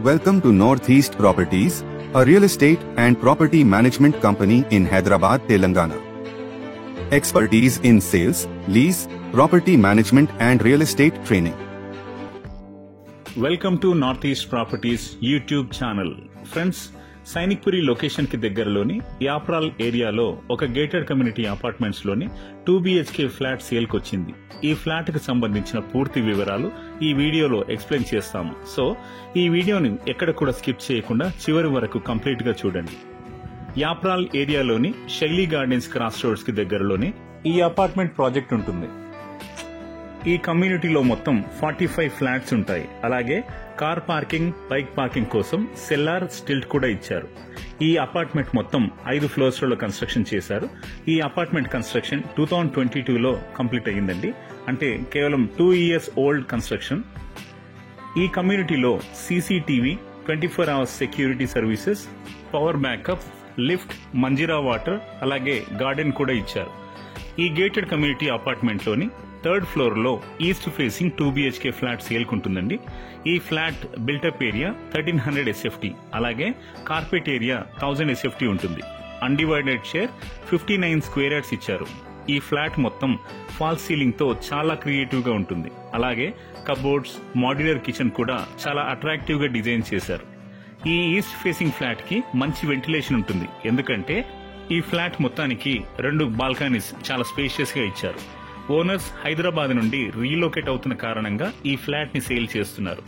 Welcome to Northeast Properties, a real estate and property management company in Hyderabad, Telangana. Expertise in sales, lease, property management and real estate training. Welcome to Northeast Properties YouTube channel. Friends, Sainikpuri location కి దగ్గరలోని యాప్రాల్ ఏరియాలో ఒక gated community apartments లోని 2 BHK flat sale కి వచ్చింది. ఈ flat కి సంబంధించిన పూర్తి వివరాలు ఈ వీడియోలో ఎక్స్ప్లెయిన్ చేస్తాము. సో ఈ వీడియోని ఎక్కడ కూడా స్కిప్ చేయకుండా చివరి వరకు కంప్లీట్ గా చూడండి. యాప్రాల్ ఏరియాలోని శైలీ గార్డెన్స్ క్రాస్ రోడ్స్ కి దగ్గరలోని ఈ అపార్ట్మెంట్ ప్రాజెక్ట్ ఉంటుంది. ఈ కమ్యూనిటీలో మొత్తం 45 ఫ్లాట్స్ ఉంటాయి. అలాగే కార్ పార్కింగ్, బైక్ పార్కింగ్ కోసం సెల్లార్, స్టిల్ట్ కూడా ఇచ్చారు. ఈ అపార్ట్మెంట్ మొత్తం 5 ఫ్లోర్స్ లో కన్స్ట్రక్షన్ చేశారు. ఈ అపార్ట్మెంట్ కన్స్ట్రక్షన్ 2022లో కంప్లీట్ అయ్యిందండి. అంటే కేవలం 2 years ఓల్డ్ కన్స్ట్రక్షన్. ఈ కమ్యూనిటీలో CCTV, 24 hours security services, power backup, lift, Manjeera water, అలాగే గార్డెన్ కూడా ఇచ్చారు. ఈ గేటెడ్ కమ్యూనిటీ అపార్ట్మెంట్ లోని 3rd ఫ్లోర్ లో east facing 2 BHK flat sale కుంటుందండి. ఈ ఫ్లాట్ బిల్టప్ ఏరియా 1300 SFT, అలాగే కార్పెట్ ఏరియా 1000 SFT ఉంటుంది. అన్డివైడెడ్ షేర్ 59 స్క్వేర్ యార్డ్స్ ఇచ్చారు. ఈ ఫ్లాట్ మొత్తం ఫాల్స్ సీలింగ్ తో చాలా క్రియేటివ్ గా ఉంటుంది. అలాగే కబోర్డ్స్, మాడ్యులర్ కిచెన్ కూడా చాలా అట్రాక్టివ్ గా డిజైన్ చేశారు. ఈ ఈస్ట్ ఫేసింగ్ ఫ్లాట్ కి మంచి వెంటిలేషన్ ఉంటుంది. ఎందుకంటే ఈ ఫ్లాట్ మొత్తానికి 2 బాల్కనీస్ చాలా స్పేషియస్ గా ఇచ్చారు. ఓనర్స్ హైదరాబాద్ నుండి రీలొకేట్ అవుతున్న కారణంగా ఈ ఫ్లాట్ ని సేల్ చేస్తున్నారు.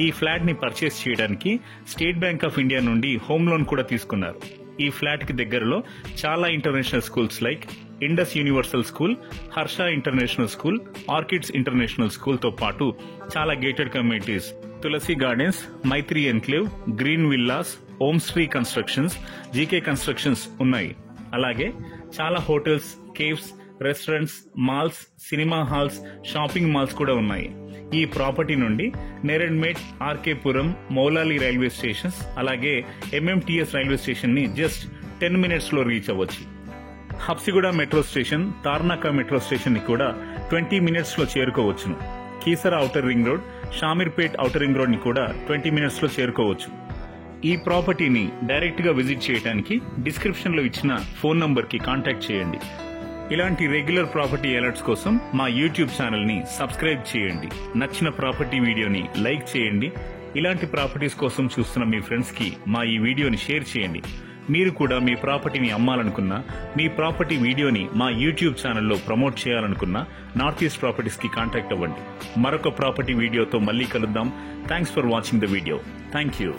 ఈ ఫ్లాట్ ని పర్చేస్ చేయడానికి స్టేట్ బ్యాంక్ ఆఫ్ ఇండియా నుండి హోమ్ లోన్ కూడా తీసుకున్నారు. ఈ ఫ్లాట్ కి దగ్గరలో చాలా international schools like Indus universal school, Harsha international school, orchids international school తో పాటు చాలా గేటెడ్ కమ్యూనిటీస్, తులసి గార్డెన్స్, మైత్రి ఎన్క్లేవ్, గ్రీన్ విల్లాస్, ఓం శ్రీ కన్స్ట్రక్షన్స్, జీకే కన్స్ట్రక్షన్స్ ఉన్నాయి. అలాగే చాలా hotels, caves, restaurants, malls, cinema halls, shopping malls కూడా ఉన్నాయి. ఈ ప్రాపర్టీ నుండి నేరెడ్మెట్, ఆర్కేపురం, మౌలాలి రైల్వే స్టేషన్స్, అలాగే MMTS రైల్వే స్టేషన్ ని జస్ట్ 10 minutes లో రీచ్ అవ్వచ్చు. Habsiguda metro station, Tarnaka metro station ని కూడా 20 minutes లో చేరుకోవచ్చును. Keesara outer ring road, Shamirpet outer ring road ని కూడా 20 minutes లో చేరుకోవచ్చు. ఈ ప్రాపర్టీని డైరెక్ట్ గా విజిట్ చేయడానికి డిస్క్రిప్షన్ లో ఇచ్చిన ఫోన్ నంబర్ కి కాంటాక్ట్ చేయండి. ఇలాంటి రెగ్యులర్ ప్రాపర్టీ అలర్ట్స్ కోసం మా యూట్యూబ్ ఛానల్ ని సబ్స్క్రైబ్ చేయండి. నచ్చిన ప్రాపర్టీ వీడియోని లైక్ చేయండి. ఇలాంటి ప్రాపర్టీస్ కోసం చూస్తున్న మీ ఫ్రెండ్స్ కి మా ఈ వీడియోని షేర్ చేయండి. మీరు కూడా మీ ప్రాపర్టీని అమ్మాలనుకున్నా, మీ ప్రాపర్టీ వీడియోని మా యూట్యూబ్ ఛానల్లో ప్రమోట్ చేయాలనుకున్నా నార్త్ ఈస్ట్ ప్రాపర్టీస్ కి కాంటాక్ట్ అవ్వండి. మరొక ప్రాపర్టీ వీడియోతో మళ్ళీ కలుద్దాం. Thanks for watching the video. Thank you.